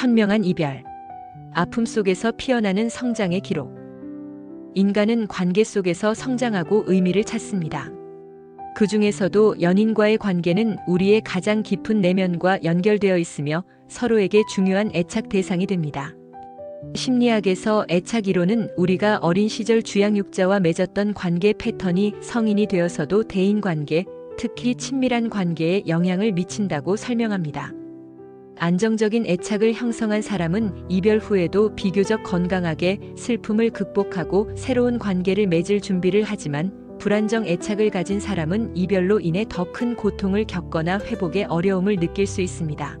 현명한 이별. 아픔 속에서 피어나는 성장의 기록. 인간은 관계 속에서 성장하고 의미를 찾습니다. 그 중에서도 연인과의 관계는 우리의 가장 깊은 내면과 연결되어 있으며 서로에게 중요한 애착 대상이 됩니다. 심리학에서 애착 이론은 우리가 어린 시절 주양육자와 맺었던 관계 패턴이 성인이 되어서도 대인관계, 특히 친밀한 관계에 영향을 미친다고 설명합니다. 안정적인 애착을 형성한 사람은 이별 후에도 비교적 건강하게 슬픔을 극복하고 새로운 관계를 맺을 준비를 하지만 불안정 애착을 가진 사람은 이별로 인해 더 큰 고통을 겪거나 회복에 어려움을 느낄 수 있습니다.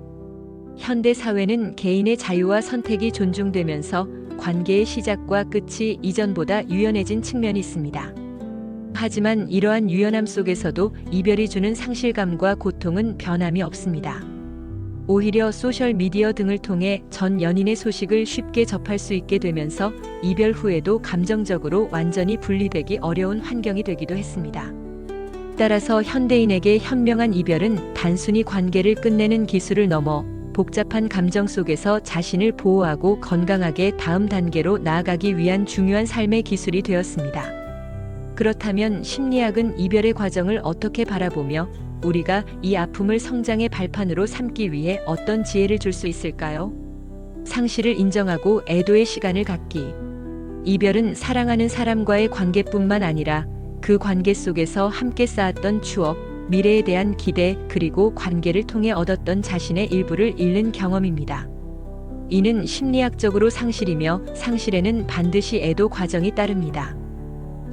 현대 사회는 개인의 자유와 선택이 존중되면서 관계의 시작과 끝이 이전보다 유연해진 측면이 있습니다. 하지만 이러한 유연함 속에서도 이별이 주는 상실감과 고통은 변함이 없습니다. 오히려 소셜미디어 등을 통해 전 연인의 소식을 쉽게 접할 수 있게 되면서 이별 후에도 감정적으로 완전히 분리되기 어려운 환경이 되기도 했습니다. 따라서 현대인에게 현명한 이별은 단순히 관계를 끝내는 기술을 넘어 복잡한 감정 속에서 자신을 보호하고 건강하게 다음 단계로 나아가기 위한 중요한 삶의 기술이 되었습니다. 그렇다면 심리학은 이별의 과정을 어떻게 바라보며 우리가 이 아픔을 성장의 발판으로 삼기 위해 어떤 지혜를 줄 수 있을까요? 상실을 인정하고 애도의 시간을 갖기. 이별은 사랑하는 사람과의 관계뿐만 아니라 그 관계 속에서 함께 쌓았던 추억, 미래에 대한 기대, 그리고 관계를 통해 얻었던 자신의 일부를 잃는 경험입니다. 이는 심리학적으로 상실이며 상실에는 반드시 애도 과정이 따릅니다.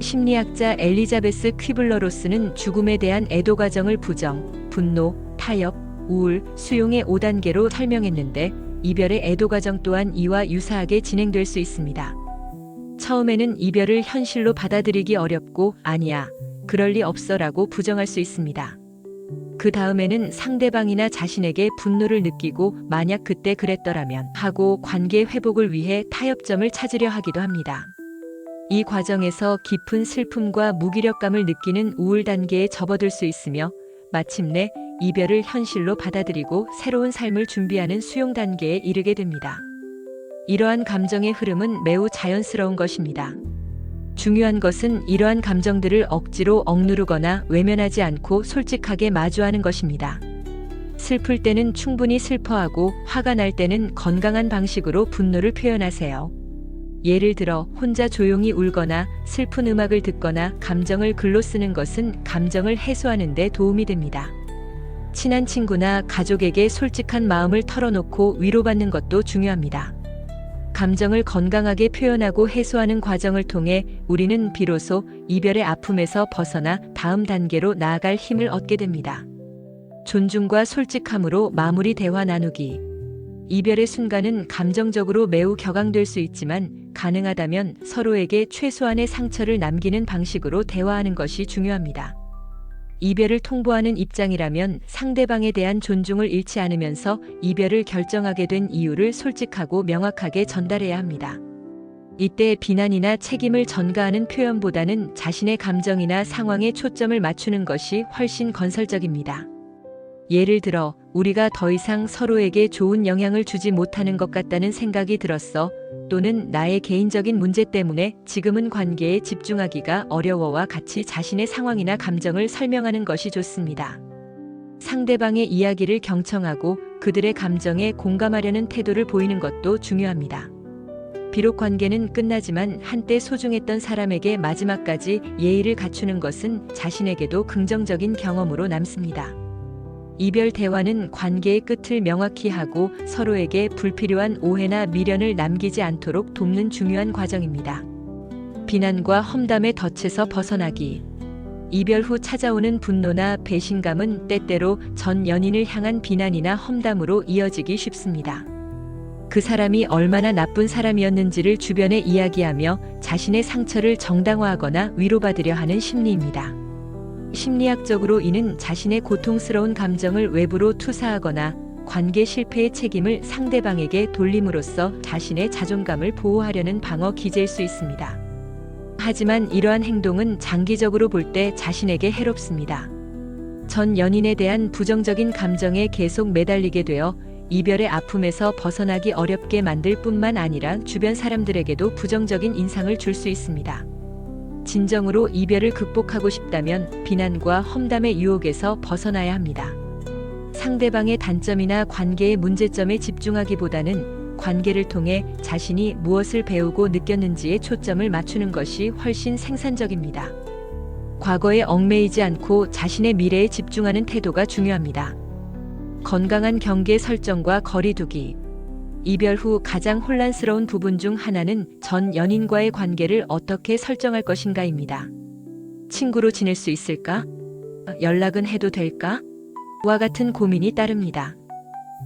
심리학자 엘리자베스 퀴블러-로스는 죽음에 대한 애도 과정을 부정, 분노, 타협, 우울, 수용의 5단계로 설명했는데 이별의 애도 과정 또한 이와 유사하게 진행될 수 있습니다. 처음에는 이별을 현실로 받아들이기 어렵고 아니야, 그럴 리 없어라고 부정할 수 있습니다. 그 다음에는 상대방이나 자신에게 분노를 느끼고 만약 그때 그랬더라면 하고 관계 회복을 위해 타협점을 찾으려 하기도 합니다. 이 과정에서 깊은 슬픔과 무기력감을 느끼는 우울 단계에 접어들 수 있으며 마침내 이별을 현실로 받아들이고 새로운 삶을 준비하는 수용 단계에 이르게 됩니다. 이러한 감정의 흐름은 매우 자연스러운 것입니다. 중요한 것은 이러한 감정들을 억지로 억누르거나 외면하지 않고 솔직하게 마주하는 것입니다. 슬플 때는 충분히 슬퍼하고 화가 날 때는 건강한 방식으로 분노를 표현하세요. 예를 들어 혼자 조용히 울거나 슬픈 음악을 듣거나 감정을 글로 쓰는 것은 감정을 해소하는 데 도움이 됩니다. 친한 친구나 가족에게 솔직한 마음을 털어놓고 위로받는 것도 중요합니다. 감정을 건강하게 표현하고 해소하는 과정을 통해 우리는 비로소 이별의 아픔에서 벗어나 다음 단계로 나아갈 힘을 얻게 됩니다. 존중과 솔직함으로 마무리 대화 나누기. 이별의 순간은 감정적으로 매우 격앙될 수 있지만 가능하다면 서로에게 최소한의 상처를 남기는 방식으로 대화하는 것이 중요합니다. 이별을 통보하는 입장이라면 상대방에 대한 존중을 잃지 않으면서 이별을 결정하게 된 이유를 솔직하고 명확하게 전달해야 합니다. 이때 비난이나 책임을 전가하는 표현보다는 자신의 감정이나 상황에 초점을 맞추는 것이 훨씬 건설적입니다. 예를 들어 우리가 더 이상 서로에게 좋은 영향을 주지 못하는 것 같다는 생각이 들었어. 또는 나의 개인적인 문제 때문에 지금은 관계에 집중하기가 어려워와 같이 자신의 상황이나 감정을 설명하는 것이 좋습니다. 상대방의 이야기를 경청하고 그들의 감정에 공감하려는 태도를 보이는 것도 중요합니다. 비록 관계는 끝나지만 한때 소중했던 사람에게 마지막까지 예의를 갖추는 것은 자신에게도 긍정적인 경험으로 남습니다. 이별 대화는 관계의 끝을 명확히 하고 서로에게 불필요한 오해나 미련을 남기지 않도록 돕는 중요한 과정입니다. 비난과 험담의 덫에서 벗어나기. 이별 후 찾아오는 분노나 배신감은 때때로 전 연인을 향한 비난이나 험담으로 이어지기 쉽습니다. 그 사람이 얼마나 나쁜 사람이었는지를 주변에 이야기하며 자신의 상처를 정당화하거나 위로받으려 하는 심리입니다. 심리학적으로 이는 자신의 고통스러운 감정을 외부로 투사하거나 관계 실패의 책임을 상대방에게 돌림으로써 자신의 자존감을 보호하려는 방어 기제일 수 있습니다. 하지만 이러한 행동은 장기적으로 볼 때 자신에게 해롭습니다. 전 연인에 대한 부정적인 감정에 계속 매달리게 되어 이별의 아픔에서 벗어나기 어렵게 만들 뿐만 아니라 주변 사람들에게도 부정적인 인상을 줄 수 있습니다. 진정으로 이별을 극복하고 싶다면 비난과 험담의 유혹에서 벗어나야 합니다. 상대방의 단점이나 관계의 문제점에 집중하기보다는 관계를 통해 자신이 무엇을 배우고 느꼈는지에 초점을 맞추는 것이 훨씬 생산적입니다. 과거에 얽매이지 않고 자신의 미래에 집중하는 태도가 중요합니다. 건강한 경계 설정과 거리 두기. 이별 후 가장 혼란스러운 부분 중 하나는 전 연인과의 관계를 어떻게 설정할 것인가입니다. 친구로 지낼 수 있을까? 연락은 해도 될까? 와 같은 고민이 따릅니다.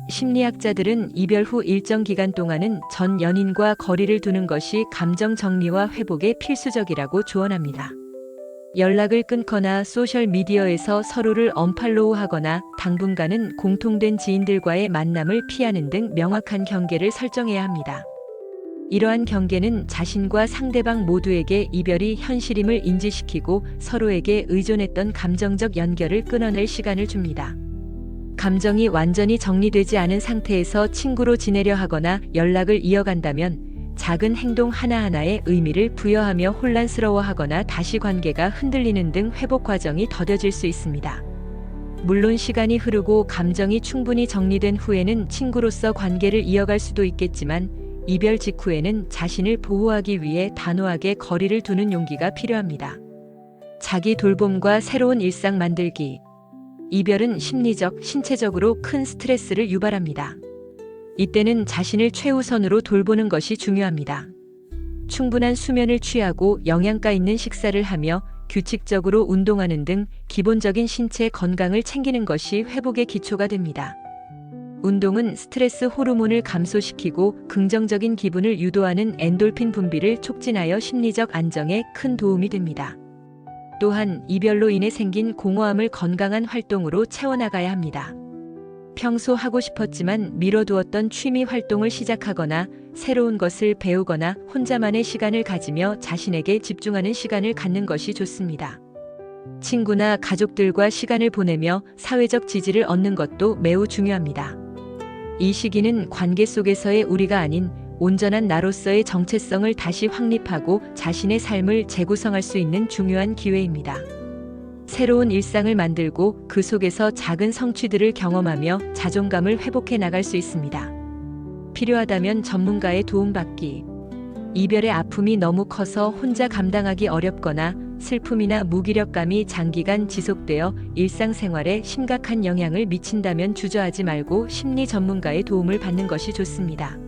심리학자들은 이별 후 일정 기간 동안은 전 연인과 거리를 두는 것이 감정 정리와 회복에 필수적이라고 조언합니다. 연락을 끊거나 소셜미디어에서 서로를 언팔로우하거나 당분간은 공통된 지인들과의 만남을 피하는 등 명확한 경계를 설정해야 합니다. 이러한 경계는 자신과 상대방 모두에게 이별이 현실임을 인지시키고 서로에게 의존했던 감정적 연결을 끊어낼 시간을 줍니다. 감정이 완전히 정리되지 않은 상태에서 친구로 지내려 하거나 연락을 이어간다면 작은 행동 하나하나에 의미를 부여하며 혼란스러워하거나 다시 관계가 흔들리는 등 회복 과정이 더뎌질 수 있습니다. 물론 시간이 흐르고 감정이 충분히 정리된 후에는 친구로서 관계를 이어갈 수도 있겠지만 이별 직후에는 자신을 보호하기 위해 단호하게 거리를 두는 용기가 필요합니다. 자기 돌봄과 새로운 일상 만들기. 이별은 심리적, 신체적으로 큰 스트레스를 유발합니다. 이때는 자신을 최우선으로 돌보는 것이 중요합니다. 충분한 수면을 취하고 영양가 있는 식사를 하며 규칙적으로 운동하는 등 기본적인 신체 건강을 챙기는 것이 회복의 기초가 됩니다. 운동은 스트레스 호르몬을 감소시키고 긍정적인 기분을 유도하는 엔돌핀 분비를 촉진하여 심리적 안정에 큰 도움이 됩니다. 또한 이별로 인해 생긴 공허함을 건강한 활동으로 채워나가야 합니다. 평소 하고 싶었지만 미뤄두었던 취미 활동을 시작하거나 새로운 것을 배우거나 혼자만의 시간을 가지며 자신에게 집중하는 시간을 갖는 것이 좋습니다. 친구나 가족들과 시간을 보내며 사회적 지지를 얻는 것도 매우 중요합니다. 이 시기는 관계 속에서의 우리가 아닌 온전한 나로서의 정체성을 다시 확립하고 자신의 삶을 재구성할 수 있는 중요한 기회입니다. 새로운 일상을 만들고 그 속에서 작은 성취들을 경험하며 자존감을 회복해 나갈 수 있습니다. 필요하다면 전문가의 도움받기. 이별의 아픔이 너무 커서 혼자 감당하기 어렵거나 슬픔이나 무기력감이 장기간 지속되어 일상생활에 심각한 영향을 미친다면 주저하지 말고 심리 전문가의 도움을 받는 것이 좋습니다.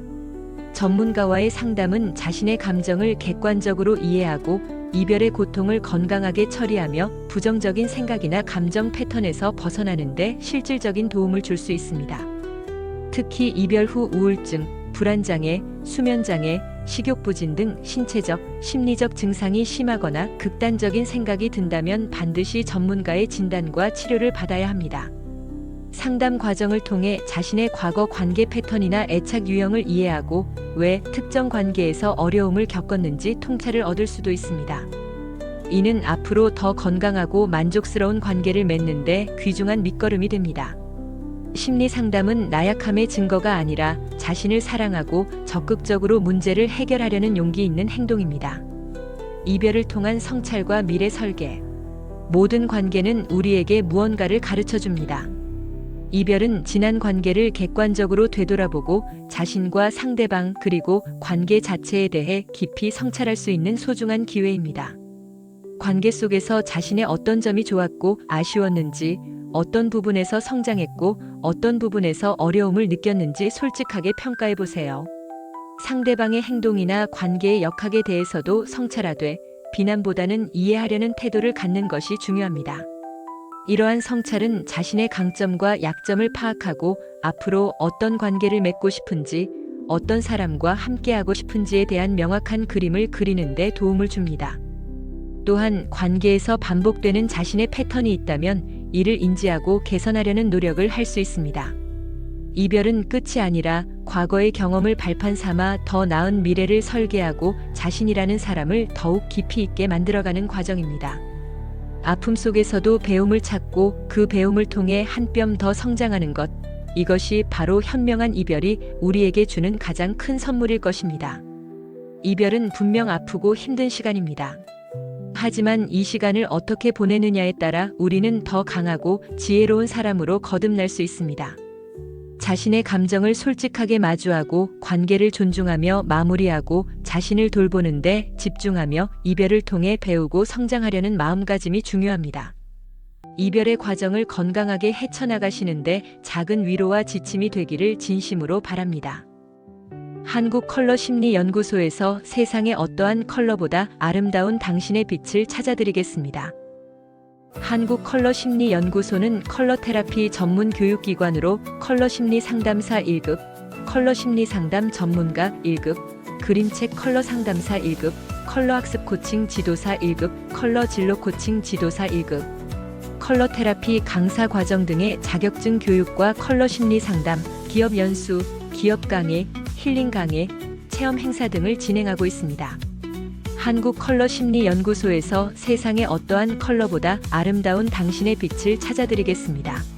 전문가와의 상담은 자신의 감정을 객관적으로 이해하고 이별의 고통을 건강하게 처리하며 부정적인 생각이나 감정 패턴에서 벗어나는 데 실질적인 도움을 줄 수 있습니다. 특히 이별 후 우울증, 불안장애, 수면장애, 식욕부진 등 신체적, 심리적 증상이 심하거나 극단적인 생각이 든다면 반드시 전문가의 진단과 치료를 받아야 합니다. 상담 과정을 통해 자신의 과거 관계 패턴이나 애착 유형을 이해하고 왜 특정 관계에서 어려움을 겪었는지 통찰을 얻을 수도 있습니다. 이는 앞으로 더 건강하고 만족스러운 관계를 맺는데 귀중한 밑거름이 됩니다. 심리 상담은 나약함의 증거가 아니라 자신을 사랑하고 적극적으로 문제를 해결하려는 용기 있는 행동입니다. 이별을 통한 성찰과 미래 설계. 모든 관계는 우리에게 무언가를 가르쳐 줍니다. 이별은 지난 관계를 객관적으로 되돌아보고 자신과 상대방 그리고 관계 자체에 대해 깊이 성찰할 수 있는 소중한 기회입니다. 관계 속에서 자신의 어떤 점이 좋았고 아쉬웠는지, 어떤 부분에서 성장했고 어떤 부분에서 어려움을 느꼈는지 솔직하게 평가해 보세요. 상대방의 행동이나 관계의 역학에 대해서도 성찰하되 비난보다는 이해하려는 태도를 갖는 것이 중요합니다. 이러한 성찰은 자신의 강점과 약점을 파악하고 앞으로 어떤 관계를 맺고 싶은지, 어떤 사람과 함께하고 싶은지에 대한 명확한 그림을 그리는 데 도움을 줍니다. 또한 관계에서 반복되는 자신의 패턴이 있다면 이를 인지하고 개선하려는 노력을 할 수 있습니다. 이별은 끝이 아니라 과거의 경험을 발판 삼아 더 나은 미래를 설계하고 자신이라는 사람을 더욱 깊이 있게 만들어가는 과정입니다. 아픔 속에서도 배움을 찾고 그 배움을 통해 한 뼘 더 성장하는 것, 이것이 바로 현명한 이별이 우리에게 주는 가장 큰 선물일 것입니다. 이별은 분명 아프고 힘든 시간입니다. 하지만 이 시간을 어떻게 보내느냐에 따라 우리는 더 강하고 지혜로운 사람으로 거듭날 수 있습니다. 자신의 감정을 솔직하게 마주하고 관계를 존중하며 마무리하고 자신을 돌보는데 집중하며 이별을 통해 배우고 성장하려는 마음가짐이 중요합니다. 이별의 과정을 건강하게 헤쳐나가시는데 작은 위로와 지침이 되기를 진심으로 바랍니다. 한국컬러심리연구소에서 세상의 어떠한 컬러보다 아름다운 당신의 빛을 찾아드리겠습니다. 한국컬러심리연구소는 컬러테라피 전문 교육기관으로 컬러심리 상담사 1급, 컬러심리 상담 전문가 1급, 그림책 컬러 상담사 1급, 컬러학습 코칭 지도사 1급, 컬러 진로 코칭 지도사 1급, 컬러테라피 강사 과정 등의 자격증 교육과 컬러심리 상담, 기업 연수, 기업 강의, 힐링 강의, 체험 행사 등을 진행하고 있습니다. 한국컬러심리연구소에서 세상의 어떠한 컬러보다 아름다운 당신의 빛을 찾아드리겠습니다.